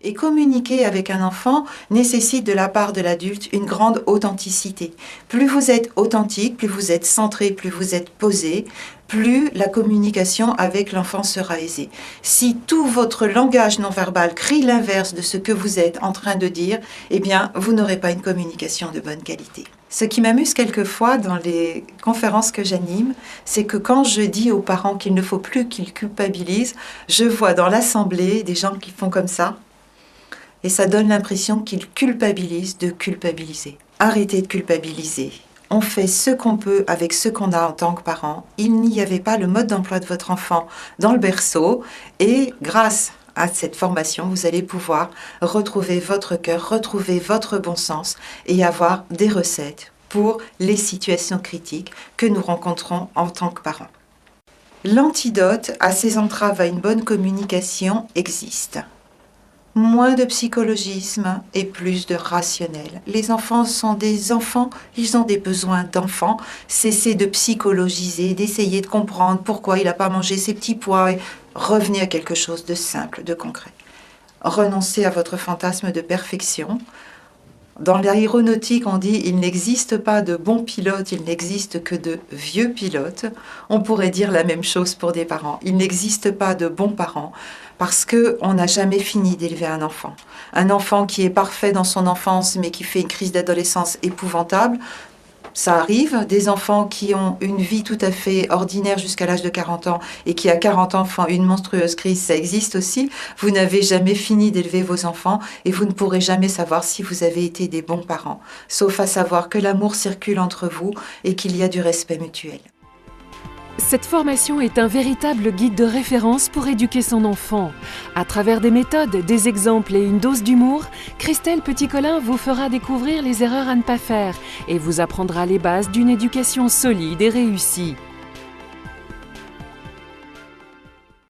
Et communiquer avec un enfant nécessite de la part de l'adulte une grande authenticité. Plus vous êtes authentique, plus vous êtes centré, plus vous êtes posé, plus la communication avec l'enfant sera aisée. Si tout votre langage non verbal crie l'inverse de ce que vous êtes en train de dire, eh bien, vous n'aurez pas une communication de bonne qualité. Ce qui m'amuse quelquefois dans les conférences que j'anime, c'est que quand je dis aux parents qu'il ne faut plus qu'ils culpabilisent, je vois dans l'assemblée des gens qui font comme ça. Et ça donne l'impression qu'ils culpabilisent de culpabiliser. Arrêtez de culpabiliser. On fait ce qu'on peut avec ce qu'on a en tant que parent. Il n'y avait pas le mode d'emploi de votre enfant dans le berceau. Et grâce à cette formation, vous allez pouvoir retrouver votre cœur, retrouver votre bon sens et avoir des recettes pour les situations critiques que nous rencontrons en tant que parents. L'antidote à ces entraves à une bonne communication existe. Moins de psychologisme et plus de rationnel. Les enfants sont des enfants, ils ont des besoins d'enfants. Cessez de psychologiser, d'essayer de comprendre pourquoi il n'a pas mangé ses petits pois. Et revenez à quelque chose de simple, de concret. Renoncez à votre fantasme de perfection. Dans l'aéronautique, on dit « il n'existe pas de bons pilotes, il n'existe que de vieux pilotes ». On pourrait dire la même chose pour des parents. Il n'existe pas de bons parents parce qu'on n'a jamais fini d'élever un enfant. Un enfant qui est parfait dans son enfance mais qui fait une crise d'adolescence épouvantable, ça arrive. Des enfants qui ont une vie tout à fait ordinaire jusqu'à l'âge de 40 ans et qui à 40 ans font une monstrueuse crise, ça existe aussi. Vous n'avez jamais fini d'élever vos enfants et vous ne pourrez jamais savoir si vous avez été des bons parents, sauf à savoir que l'amour circule entre vous et qu'il y a du respect mutuel. Cette formation est un véritable guide de référence pour éduquer son enfant. À travers des méthodes, des exemples et une dose d'humour, Christelle Petit-Colin vous fera découvrir les erreurs à ne pas faire et vous apprendra les bases d'une éducation solide et réussie.